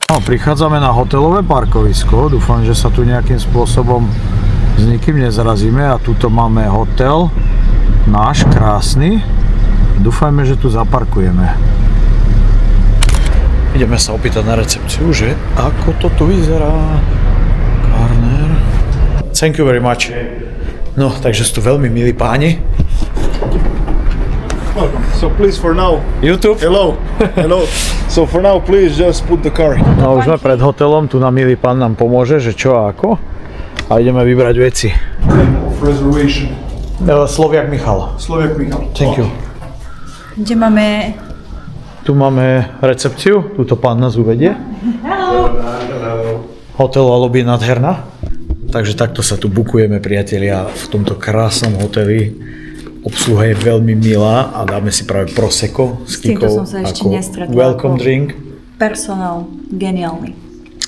No, prichádzame na hotelové parkovisko, dúfam, že sa tu nejakým spôsobom s nikým nezrazíme a tuto máme hotel, náš krásny, dúfajme, že tu zaparkujeme. Ideme sa opýtať na recepciu, že ako to tu vyzerá. Corner. Thank you very much. No, takže sú tu veľmi milí páni. Welcome. So please for now. YouTube? Hello. Hello. So for now please just put the car. No už sme pred hotelom, tu na milý pán nám pomôže, že čo a ako. A ideme vybrať veci. Reservation. Sloviak Michal. Sloviak Michal. Thank you. Kde máme... Tu máme recepciu, tuto pán nás uvedie. Hello. Hotelová lobby je nádherná. Takže takto sa tu bukujeme, priatelia, v tomto krásnom hoteli. Obsluha je veľmi milá a dáme si práve prosecco s týmto Kikou som sa ešte ako nestretla, welcome ako drink. Personál, geniálny.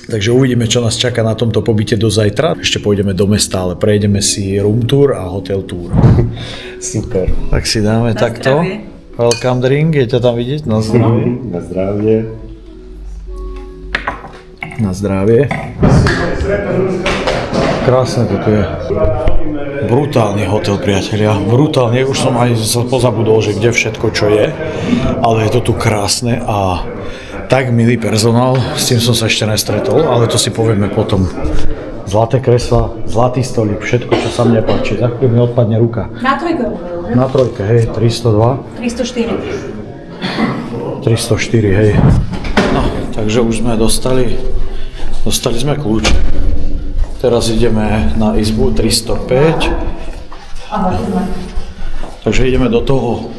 Takže uvidíme, čo nás čaká na tomto pobyte do zajtra. Ešte pôjdeme do mesta, ale prejdeme si room tour a hotel tour. Super. Tak si dáme Na takto. zdravie. Welcome drink, je ťa tam vidieť? Na zdravie. Na zdravie. Na zdravie. Krásne toto je. Brutálny hotel, priatelia. Brutálne, už som aj pozabudol, že kde všetko čo je. Ale je to tu krásne a tak milý personál, s tým som sa ešte nestretol, ale to si povieme potom. Zlaté kresla, zlatý stolík, všetko, čo sa mne páči. Za chvíľu mi odpadne ruka. Na trojku je hovoril, že? Na trojke, hej, 302. 304. 304, hej. No, takže už sme dostali sme kľúče. Teraz ideme na izbu 305. Takže ideme do toho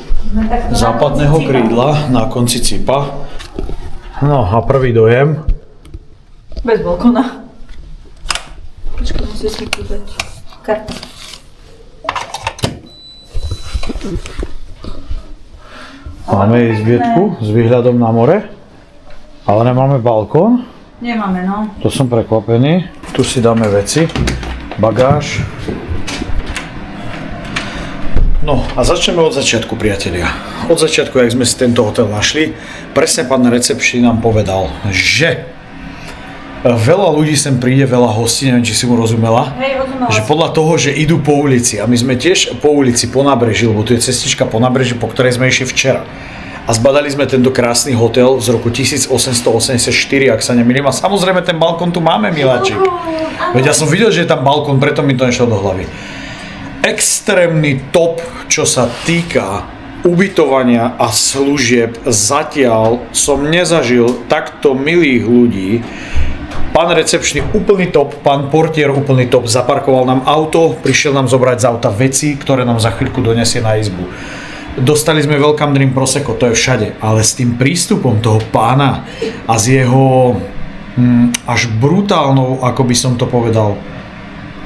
západného krídla na konci cipa. No a prvý dojem. Bez balkona. Počkaj, musíš si kúzať kartu. Máme izbietku s výhľadom na more, ale nemáme balkón. Nemáme, no. To som prekvapený. Tu si dáme veci, bagáž. No a začneme od začiatku, priatelia. Od začiatku, jak sme si tento hotel našli, presne pán na recepcii nám povedal, že veľa ľudí sem príde, veľa hostí, neviem, či si mu rozumela. Hej, rozumela Že som. podľa toho, že idú po ulici a my sme tiež po ulici, po nábreží, lebo tu je cestička po nábreží, po ktorej sme išli včera. A zbadali sme tento krásny hotel z roku 1884, ak sa nemýlim. A samozrejme ten balkón tu máme, miláčik. Veď ja som videl, že je tam balkón, preto mi to nešlo do hlavy. Extrémny top, čo sa týka ubytovania a služieb, zatiaľ som nezažil takto milých ľudí. Pán recepčný úplný top, pán portier úplný top, zaparkoval nám auto, prišiel nám zobrať z auta veci, ktoré nám za chvíľku donesie na izbu. Dostali sme welcome drink prosecco, to je všade, ale s tým prístupom toho pána a s jeho až brutálnou, ako by som to povedal,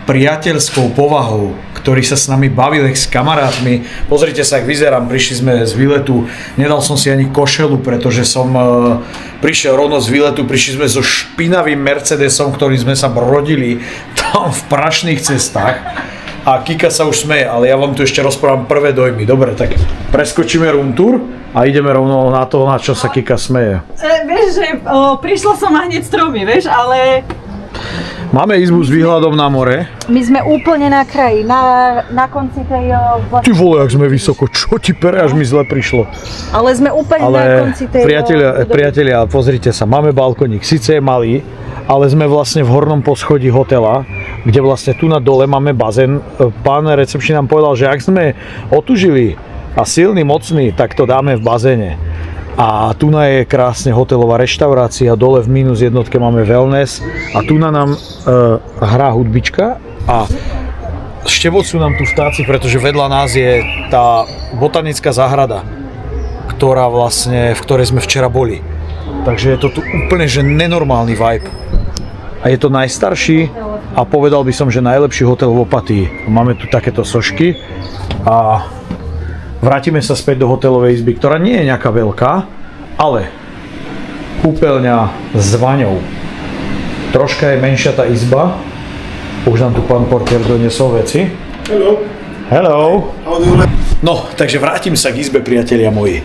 priateľskou povahou, ktorý sa s nami bavil s kamarátmi. Pozrite sa, jak vyzerám, prišli sme z výletu, nedal som si ani košelu, pretože som prišiel rovno z výletu, prišli sme so špinavým Mercedesom, ktorým sme sa brodili tam v prašných cestách. A Kika sa už smeje, ale ja vám tu ešte rozprávam prvé dojmy. Dobre, tak preskočíme room tour a ideme rovno na to, na čo sa Kika smeje. Vieš, že prišla som a hneď stromy, vieš, ale... Máme izbu s výhľadom na more. My sme úplne na kraji, na konci tej... Ty vole, jak sme vysoko, čo ti pere, až mi zle prišlo. Ale sme úplne na Ale konci tej... priatelia, pozrite sa, máme balkónik, síce je malý, ale sme vlastne v hornom poschodí hotela, kde vlastne tu na dole máme bazén. Pán recepčný nám povedal, že ak sme otužili a silný, mocný, tak to dáme v bazéne. A tu je krásne hotelová reštaurácia, dole v minus jednotke máme wellness a tu nám hrá hudbička a štebocú nám tu vtáci, pretože vedľa nás je tá botanická záhrada, v ktorej sme včera boli. Takže je to tu úplne že nenormálny vibe. A je to najstarší a povedal by som, že najlepší hotel v Opatii. Máme tu takéto sošky a vrátime sa späť do hotelovej izby, ktorá nie je nejaká veľká, ale kúpeľňa s vaňou. Troška je menšia tá izba. Už nám tu pán portier doniesol veci. Hello. Hello. No, takže vrátim sa k izbe, priatelia moji.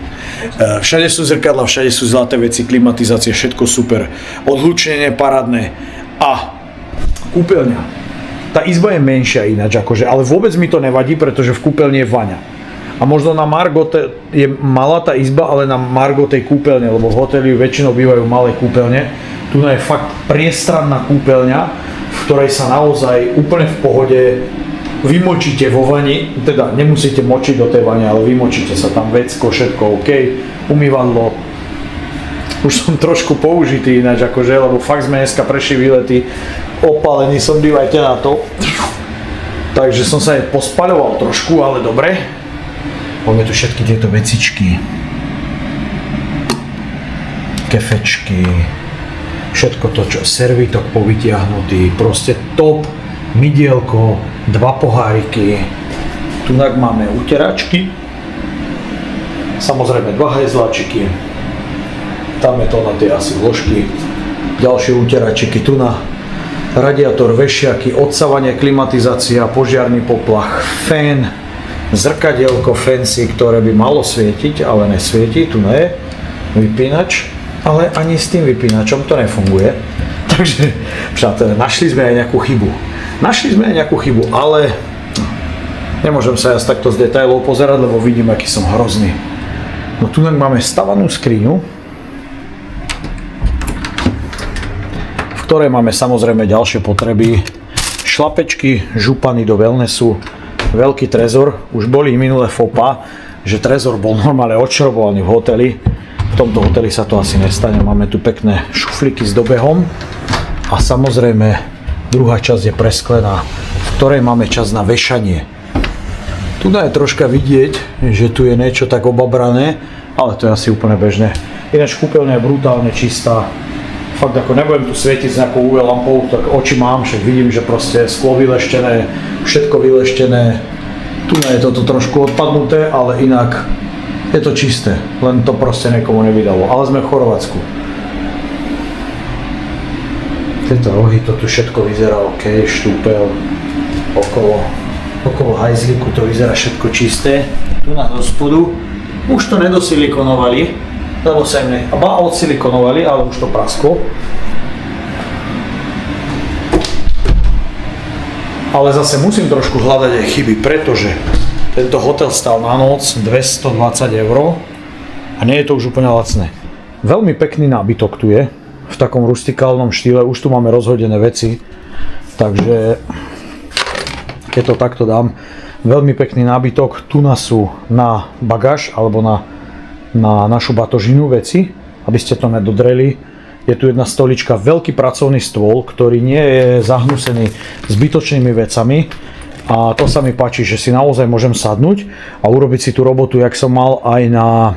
Všade sú zrkadla, všade sú zlaté veci, klimatizácie, všetko super. Odhlučnenie parádne a kúpeľňa. Tá izba je menšia ináč, akože, ale vôbec mi to nevadí, pretože v kúpeľni je vaňa. A možno na margo je malá tá izba, ale na margo tej kúpeľne, lebo v hoteli väčšinou bývajú malé kúpeľne. Tu je fakt priestranná kúpeľňa, v ktorej sa naozaj úplne v pohode vymočíte vo vani, teda nemusíte močiť do tej vane, ale vymočíte sa tam vecko, všetko OK, umývadlo. Už som trošku použitý ináč, akože, lebo fakt sme dneska prešli výlety, opálený som, dívajte na to. Takže som sa aj pospaľoval trošku, ale dobre. Máme tu všetky tieto vecičky, kefečky, všetko to, čo servítok povytiahnutý, proste top, mydielko, 2 poháriky, tunak máme uteračky, samozrejme 2 hajzláčiky, tam je to na tie asi vložky, ďalšie uteračiky, tu na radiátor, vešiaky, odsávanie, klimatizácia, požiarny poplach, fén, zrkadielko fancy, ktoré by malo svietiť, ale nesvieti, tu je vypínač, ale ani s tým vypínačom to nefunguje. Takže, přátelé, našli sme aj nejakú chybu, ale nemôžem sa ja takto z detailov pozerať, lebo vidím, aký som hrozný. No tu máme stavanú skriňu, v ktorej máme samozrejme ďalšie potreby, šlapečky, župany do wellnessu, veľký trezor. Už boli minulé fopa, že trezor bol normálne odšrobovaný v hoteli. V tomto hoteli sa to asi nestane. Máme tu pekné šuflíky s dobehom a samozrejme druhá časť je presklená, v ktorej máme čas na vešanie. Tu je troška vidieť, že tu je niečo tak obabrané, ale to je asi úplne bežné. Ináč kúpeľňa je brutálne čistá. Fakt ako nebudem tu svietiť s nejakou UV lampou, tak oči mám, však vidím, že proste sklo vyleštené, všetko vyleštené. Tu je toto trošku odpadnuté, ale inak je to čisté, len to proste niekomu nevydalo. Ale sme v Chorvátsku. Tieto rohy, to tu všetko vyzerá OK, štúpel, okolo hajzlíku to vyzerá všetko čisté. Tu na hospodu už to nedosilikonovali, lebo sa im odsilikonovali, ale už to prasklo. Ale zase musím trošku hľadať aj chyby, pretože tento hotel stál na noc 220 € a nie je to už úplne lacné. Veľmi pekný nábytok tu je, v takom rustikálnom štýle, už tu máme rozhodené veci, takže keď to takto dám, veľmi pekný nábytok, tu sú na bagáž alebo na našu batožinu veci, aby ste to nedodreli. Je tu jedna stolička, veľký pracovný stôl, ktorý nie je zahnusený zbytočnými vecami a to sa mi páči, že si naozaj môžem sadnúť a urobiť si tú robotu, jak som mal aj na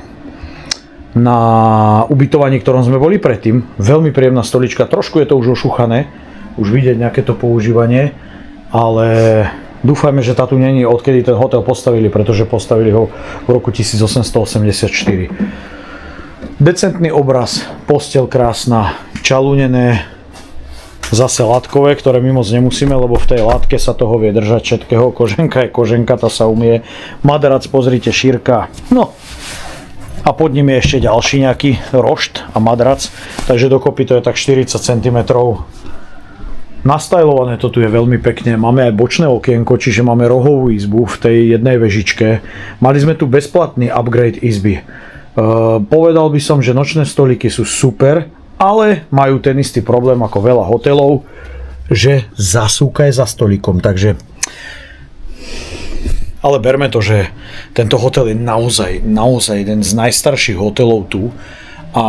ubytovaní, ktorom sme boli predtým. Veľmi príjemná stolička, trošku je to už ošuchané, už vidieť nejaké to používanie, ale dúfajme, že tá tu není, odkedy ten hotel postavili, pretože postavili ho v roku 1884. Decentný obraz, posteľ krásna, čalunené, zase látkové, ktoré my moc nemusíme, lebo v tej látke sa toho vie držať všetkého. Koženka je koženka, tá sa umie. Madrac, pozrite, šírka. No a pod ním je ešte ďalší nejaký rošt a madrac, takže dokopy to je tak 40 cm. Nastajlované to tu je veľmi pekne, máme aj bočné okienko, čiže máme rohovú izbu v tej jednej vežičke. Mali sme tu bezplatný upgrade izby. Povedal by som, že nočné stolíky sú super, ale majú ten istý problém ako veľa hotelov, že zasúka je za stolíkom, takže ale berme to, že tento hotel je naozaj jeden z najstarších hotelov tu a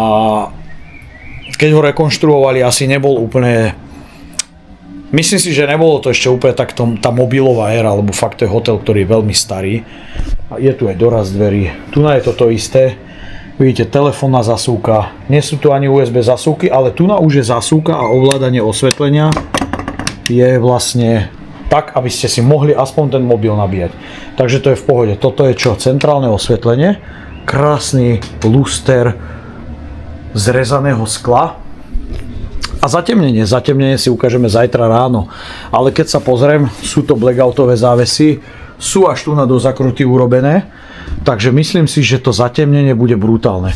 keď ho rekonštruovali, asi nebol úplne. Myslím si, že nebolo to ešte úplne tak tá mobilová éra, lebo fakt to je hotel, ktorý je veľmi starý. A je tu aj doraz dverí. Tu je to isté. Vidíte, telefónna zasúka. Nie sú tu ani USB zasúky, ale tu už je zasúka a ovládanie osvetlenia je vlastne tak, aby ste si mohli aspoň ten mobil nabíjať. Takže to je v pohode. Toto je čo? Centrálne osvetlenie. Krásny luster zrezaného skla. A zatemnenie si ukážeme zajtra ráno. Ale keď sa pozriem, sú to blackoutové závesy, sú až tu na do zakruty urobené, takže myslím si, že to zatemnenie bude brutálne.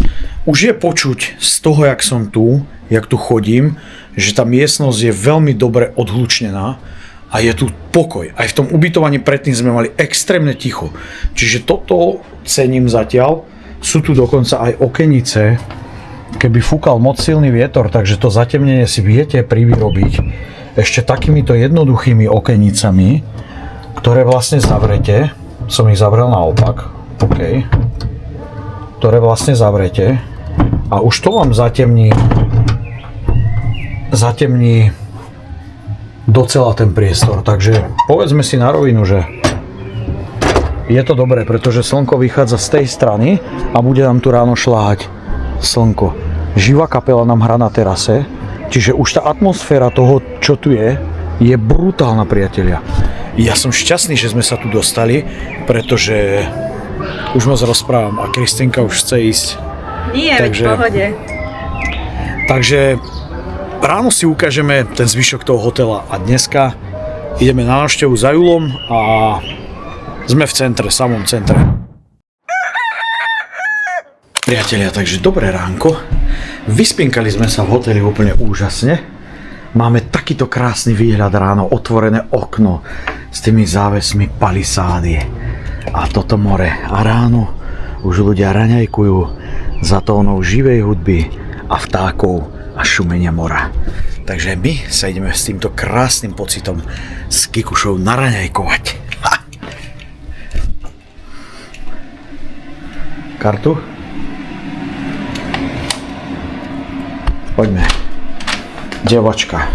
Už je počuť z toho, jak som tu, jak tu chodím, že tá miestnosť je veľmi dobre odhlučnená a je tu pokoj. Aj v tom ubytovaní predtým sme mali extrémne ticho. Čiže toto cením zatiaľ. Sú tu dokonca aj okenice, keby fúkal moc silný vietor, takže to zatemnenie si viete privyrobiť ešte takýmito jednoduchými okenicami, ktoré vlastne zavrete. Som ich zavrel naopak. OK. Ktoré vlastne zavrete a už to vám zatemní docela ten priestor. Takže povedzme si na rovinu, že je to dobré, pretože slnko vychádza z tej strany a bude nám tu ráno šľahať slnko. Živá kapela nám hrá na terase, čiže už tá atmosféra toho, čo tu je brutálna, priatelia. Ja som šťastný, že sme sa tu dostali, pretože už moc rozprávam a Kristinka už chce ísť. Nie, veď v pohode. Takže ráno si ukážeme ten zvyšok toho hotela a dneska ideme na návštevu za Julom a sme v centre, samom centre. Priatelia, takže dobré ránko. Vyspinkali sme sa v hoteli úplne úžasne. Máme takýto krásny výhľad ráno, otvorené okno s tými závesmi palisády a toto more. A ráno už ľudia raňajkujú za tónou živej hudby a vtákov a šumenia mora. Takže my sa ideme s týmto krásnym pocitom s Kikušou naraňajkovať. Kartu? Poďme. Devačka.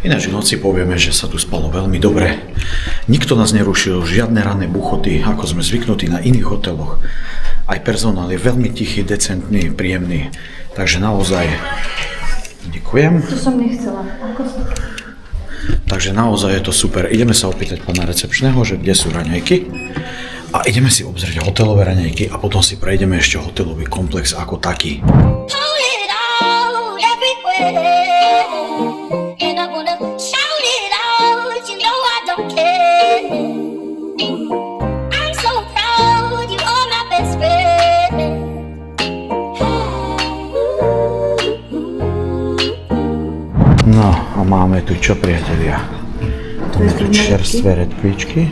Ináč v noci povieme, že sa tu spalo veľmi dobre. Nikto nás nerušil, žiadne ranné buchoty, ako sme zvyknutí na iných hoteloch. Aj personál je veľmi tichý, decentný, príjemný. Takže naozaj ďakujem. To som nechcela. Takže naozaj je to super. Ideme sa opýtať pána recepčného, že kde sú raňajky. A ideme si obzrieť hotelové raňajky a potom si prejdeme ešte hotelový komplex ako taký. No a máme tu čo, priatelia? Máme tu čerstvé redkvičky,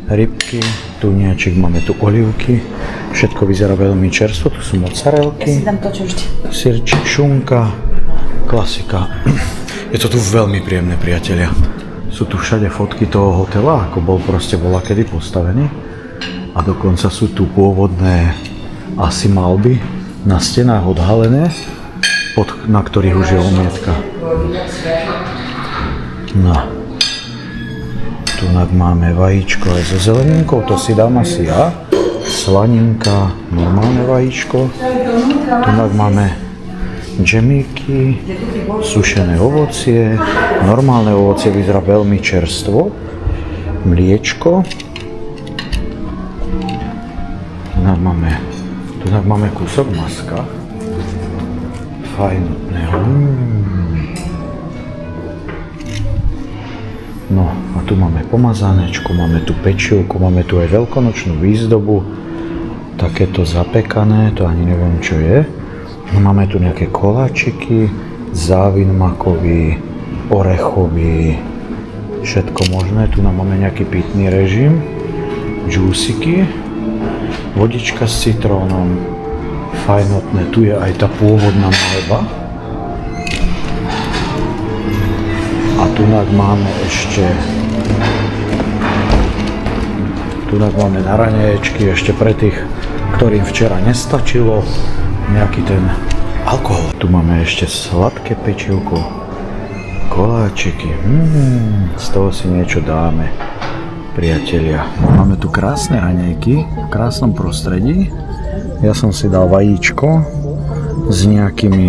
rybky, tuniačik, máme tu olivky, všetko vyzerá veľmi čerstvo, tu sú mozzarelky, Ja si dám to, čo vždy. syrčik, šunka, klasika. Je to tu veľmi príjemné, priatelia. Sú tu všade fotky toho hotela, ako bol proste volakedy postavený. A dokonca sú tu pôvodné asi malby na stenách odhalené, na ktorých už je omietka. No. Tu máme vajíčko aj so zeleninkou, to si dám asi ja. Slaninka, normálne vajíčko. Tu máme džemíky, sušené ovocie. Normálne ovocie vyzerá veľmi čerstvo. Mliečko. Tu máme kúsok maska. Fajnutného. No a tu máme pomazánečku, máme tu pečivku, máme tu aj veľkonočnú výzdobu. Takéto zapekané, to ani neviem čo je. Máme tu nejaké koláčiky, závin makový, orechový, všetko možné. Tu máme nejaký pitný režim, džúsiky, vodička s citrónom, fajnotné. Tu je aj tá pôvodná malba. A tu máme ešte máme na raňaječky ešte pre tých, ktorým včera nestačilo nejaký ten alkohol. Tu máme ešte sladké pečivko, koláčiky, z toho si niečo dáme, priatelia. Máme tu krásne raňajky v krásnom prostredí. Ja som si dal vajíčko s nejakými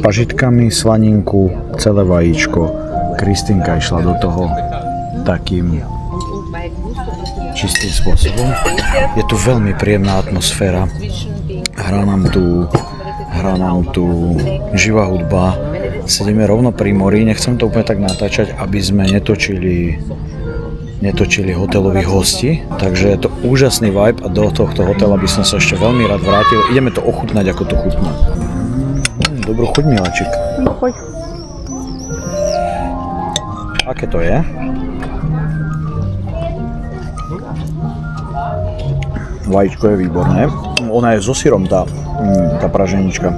pažitkami, slaninku, celé vajíčko. Kristinka išla do toho takým čistým spôsobom. Je tu veľmi príjemná atmosféra. Hrá nám tu Hrá nám tu živá hudba. Sedíme rovno pri mori, nechcem to úplne tak natáčať, aby sme netočili hotelových hostí, takže je to úžasný vibe a do tohto hotela by som sa ešte veľmi rád vrátil. Ideme to ochutnať, ako to chutná. Dobrú chuť, miláčik. No choď. Aké to je? Vajíčko je výborné. Ona je so syrom, tá praženička.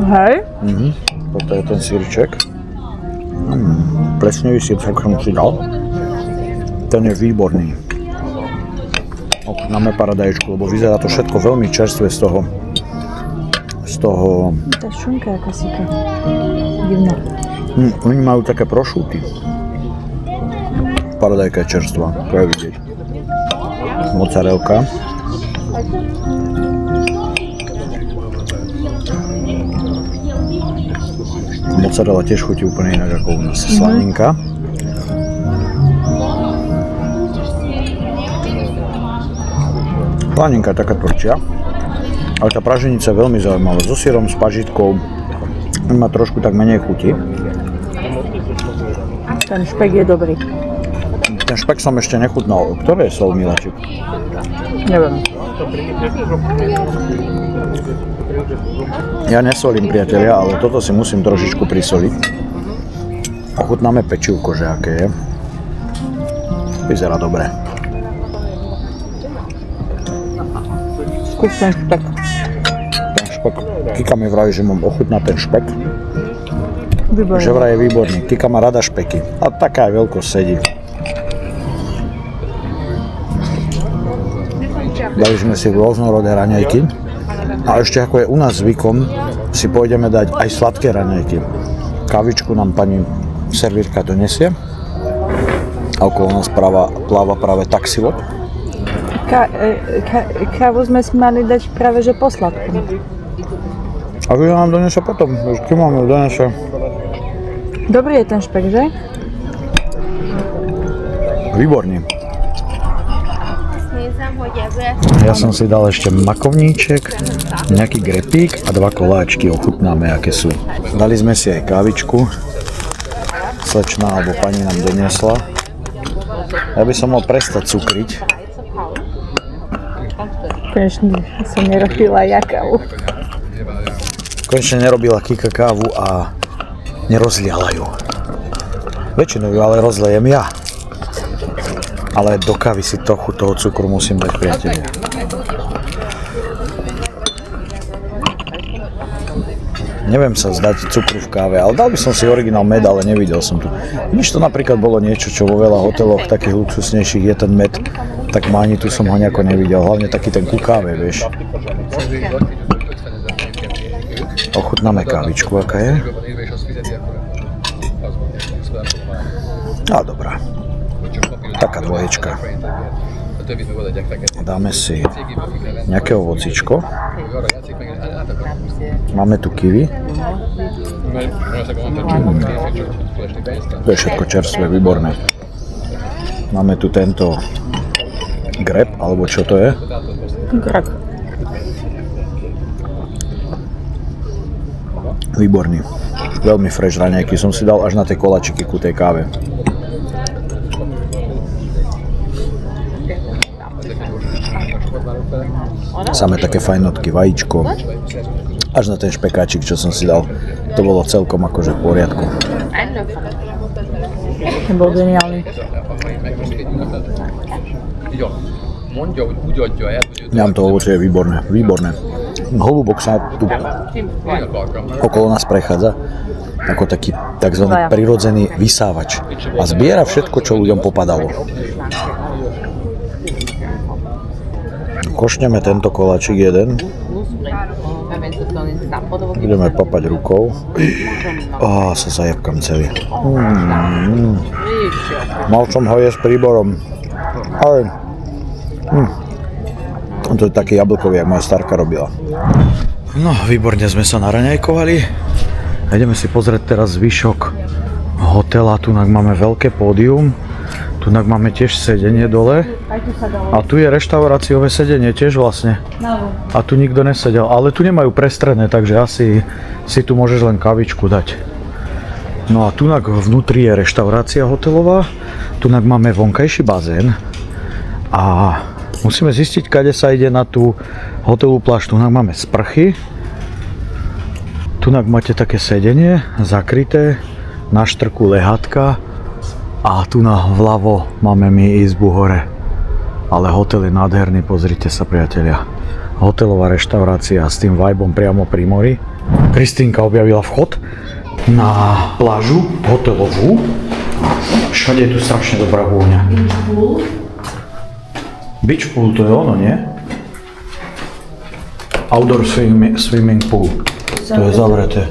Hej. Toto je ten sírček. Plesnivý sírček som si dal. Ten je výborný. Ochutnáme paradajčku, lebo vyzerá to všetko veľmi čerstvé z toho... Tá šunka je kasíka. Divná. Oni majú také prošúty. Paradajka je čerstvá, to je vidieť. Mozzarelka. Mozzarella tiež chutí úplne inak ako u nás. Slaninka. Slaninka je taká tvrdšia. Ale tá praženica je veľmi zaujímavá. So syrom, s pažitkou. Má trošku tak menej chuti. Ten špek je dobrý. Ten špek som ešte nechutnal. Ktoré je sol, miláčik? Neviem. Ja nesolím, priatelia, ale toto si musím trošičku prisoliť. Ochutnáme pečivko, že aké je. Vyzerá dobre. Skús ten špek. Ten špek. Kika mi vraví, že mám ochutnať ten špek. Výborný. Že vraj je výborný. Kika má rada špeky. A taká aj veľkosť sedí. Dali sme si rôznorodé raňajky. A ešte ako je u nás zvykom, si pôjdeme dať aj sladké raňajky. Kávičku nám pani servírka donesie. A okolo nás pláva práve taxilot. Kávu sme si mali dať práve že po sladkom. A vy nám donese potom, už kým vám ju donese. Dobrý je ten špek, že? Výborný. Ja som si dal ešte makovníček, nejaký grepík a 2 koláčky, ochutnáme aké sú. Dali sme si aj kávičku. Slečna alebo pani nám doniesla. Ja by som mal prestať cukriť. Konečne som nerobila ja kávu. Konečne nerobila Kika kávu a nerozliala ju. Väčšinou ju ale rozlejem ja. Ale do kávy si trochu toho cukru musím dať, priatelia. Neviem sa vzdať cukru v káve, ale dal by som si originál med, ale nevidel som tu. Nič to napríklad bolo niečo, čo vo veľa hoteloch takých luxusnejších je ten med, tak ma ani tu som ho nejako nevidel. Hlavne taký ten ku káve, vieš. Ochutnáme kávičku, aká je. A dobrá. Taká dvoječka. Dáme si nejaké ovocičko. Máme tu kiwi. To je všetko čerstvé, výborné. Máme tu tento grep, alebo čo to je? Grep. Výborný. Veľmi fresh raňajky som si dal až na tie koláčiky ku tej káve. Samé také fajnotky, vajíčko. Až na ten špekáčik, čo som si dal. To bolo celkom akože v poriadku. Ten bol geniálny. Mňam to ovocie je výborné, výborné. Holubok sa tu okolo nás prechádza ako taký tzv. Prirodzený vysávač a zbiera všetko, čo ľuďom popadalo. Košneme tento koláčik jeden. Budeme papať rukou. Sa zajebkam celý. Mal som ho jesť príborom. Ale to je taký jablkový, jak moja starka robila. No, výborne sme sa naraňajkovali. Ideme si pozrieť teraz zvyšok hotela. Tu máme veľké pódium. Tu tunak máme tiež sedenie dole. Aj tu sa dalo. A tu je reštauráciové sedenie tiež vlastne. No. A tu nikto nesedel, ale tu nemajú prestredné, takže asi si tu môžeš len kavičku dať. No a tunak vnútri je reštaurácia hotelová, tunak máme vonkajší bazén a musíme zistiť, kade sa ide na tú hotelovú pláž. Tunak máme sprchy, tunak máte také sedenie zakryté, na štrku lehátka a tu na vľavo máme my izbu hore. Ale hotel je nádherný, pozrite sa priatelia. Hotelová reštaurácia s tým vibom priamo pri mori. Kristínka objavila vchod na plážu hotelovú. Všade je tu strašne dobrá vôňa. Beach pool to je ono, nie? Outdoor swimming pool. To je zavreté.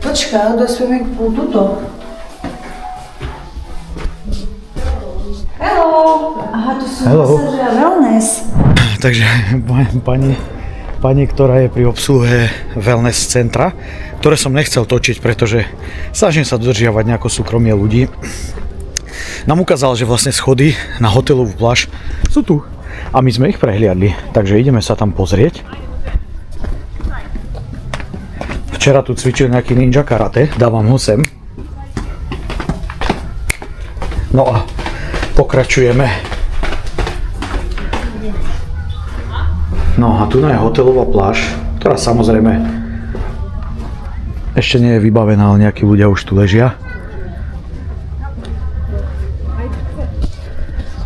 Počkaj, do swimming pool tuto. Hello! Aha, tu sú masáže a wellness. Takže pani, ktorá je pri obsluhe wellness centra, ktoré som nechcel točiť, pretože snažím sa dodržiavať nejako súkromie ľudí, nám ukázala, že vlastne schody na hotelovú pláž sú tu. A my sme ich prehliadli, takže ideme sa tam pozrieť. Včera tu cvičil nejaký ninja karate, dávam ho sem. No a pokračujeme. No a tu je hotelová pláž, ktorá samozrejme ešte nie je vybavená, ale nejakí ľudia už tu ležia.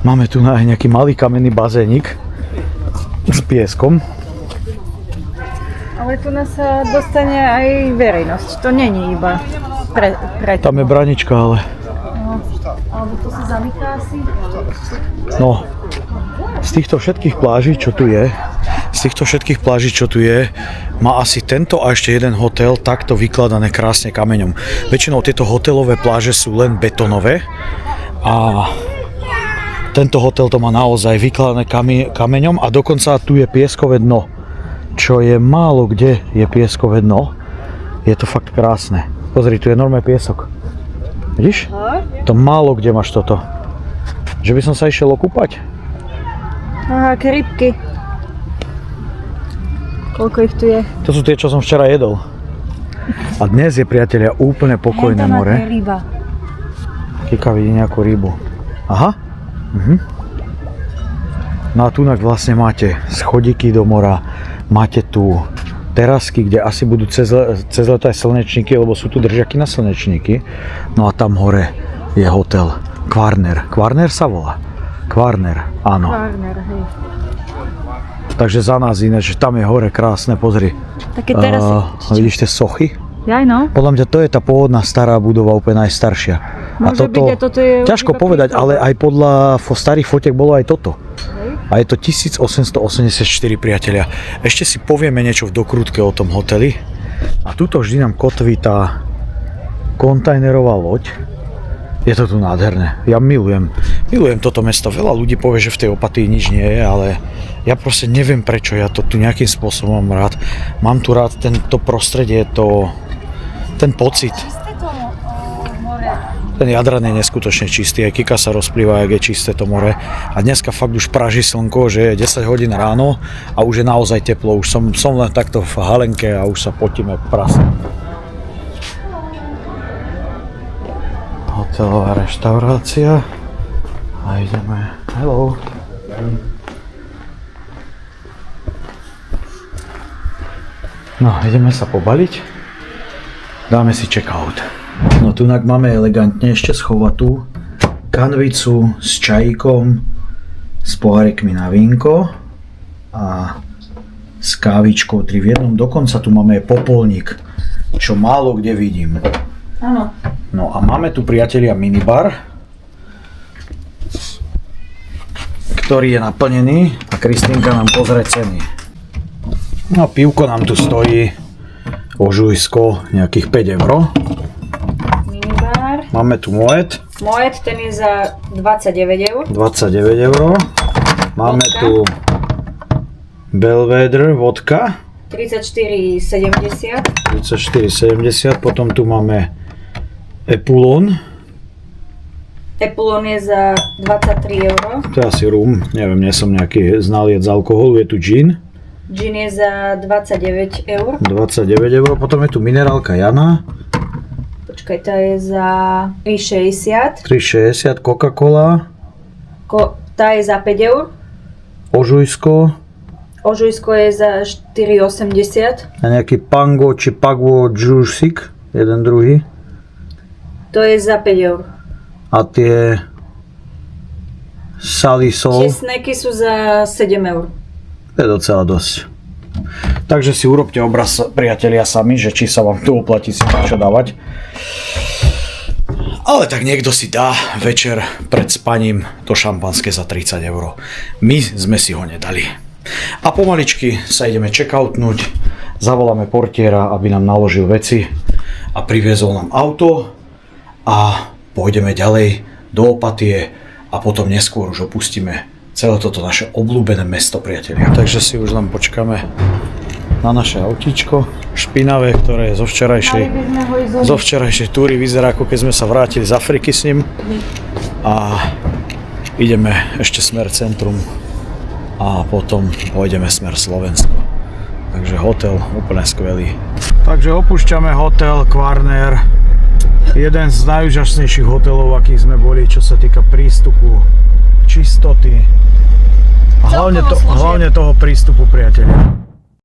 Máme tu aj nejaký malý kamenný bazénik s pieskom. Ale tu nás sa dostane aj verejnosť. To není iba pre Tam je branička, ale... Alebo to sa zamyká asi. No, z týchto všetkých pláží, čo tu je, má asi tento a ešte jeden hotel takto vykladané krásne kameňom. Väčšinou tieto hotelové pláže sú len betonové a tento hotel to má naozaj vykladané kameňom a dokonca tu je pieskové dno, čo je málo kde je pieskové dno. Je to fakt krásne. Pozri, tu je normálny piesok. Vidíš? To málo kde máš toto. Že by som sa išiel okúpať? Aha, aké rybky. Koľko ich tu je? To sú tie, čo som včera jedol. A dnes je, priatelia, úplne pokojné more. Hej, tam ryba. Kika vidí nejakú rybu. Aha. No a tunak vlastne máte schodíky do mora, máte tu terasky, kde asi budú cez leto aj slnečníky, lebo sú tu držaky na slnečníky. No a tam hore je hotel Kvarner. Kvarner sa volá? Kvarner, áno. Kvarner, hej. Takže za nás iné, že tam je hore krásne, pozri. Také terasy. Vidíš tie sochy? Jaj, no. Podľa mňa to je tá pôvodná stará budova, úplne najstaršia. Môže byť, že toto je ťažko iba povedať, ale prístavba. aj podľa starých fotiek bolo aj toto. A je to 1884, priatelia. Ešte si povieme niečo v dokrutke o tom hoteli. A tuto vždy nám kotví tá kontajnerová loď. Je to tu nádherné. Ja milujem toto mesto. Veľa ľudí povie, že v tej Opatii nič nie je, ale ja proste neviem prečo. Ja to tu nejakým spôsobom mám rád. Mám tu rád tento prostredie, ten pocit. Ten Jadran je neskutočne čistý, aj Kika sa rozplýva, jak je čisté to more. A dneska fakt už praží slnko, že je 10 hodín ráno a už je naozaj teplo. Už som len takto v halenke a už sa potím jak prasa. Hotelová reštaurácia. A ideme. Hello. No, ideme sa pobaliť. Dáme si check-out. No tunak máme elegantne ešte schovatú kanvicu s čajíkom, s pohárikmi na vínko a s kávičkou 3 v jednom. Dokonca tu máme popolník, čo málo kde vidím. Áno. No a máme tu, priatelia, minibar, ktorý je naplnený a Kristínka nám pozrie ceny. No a pivko nám tu stojí ožujsko nejakých 5 €. Minibar. Máme tu Moet. Moet, ten je za 29 €. 29 €. Máme Vodka. tu Belvedere vodka. 34,70. 34,70. Potom tu máme Epulon. Epulon je za 23 euro. To je asi rum, neviem, nie som nejaký znaliec alkoholu, je tu gin. Gin je za 29 eur. 29 eur, potom je tu minerálka Jana. Počkaj, tá je za 3,60. 3,60, Coca-Cola. Tá je za 5 eur. Ožujsko. Ožujsko je za 4,80. A nejaký Pango či Pago Jusik, jeden druhý. To je za 5 eur. A tie Salisol. Česneky sú za 7 eur. To je docela dosť. Takže si urobte obraz, priatelia, sami, že či sa vám tu oplatí si čo dávať. Ale tak niekto si dá večer pred spaním to šampanské za 30 eur. My sme si ho nedali. A pomaličky sa ideme checkoutnúť, zavoláme portiera, aby nám naložil veci a priviezol nám auto a pôjdeme ďalej do Opatie a potom neskôr už opustíme celé toto naše obľúbené mesto, priatelia. Takže si už len počkáme na naše autíčko špinavé, ktoré je zo včerajšej túry, vyzerá ako keď sme sa vrátili z Afriky s ním a ideme ešte smer centrum a potom pôjdeme smer Slovensko. Takže hotel úplne skvelý. Takže opúšťame hotel Kvarner, jeden z najúžasnejších hotelov, akých sme boli, čo sa týka prístupu, čistoty a hlavne toho prístupu, priatelia.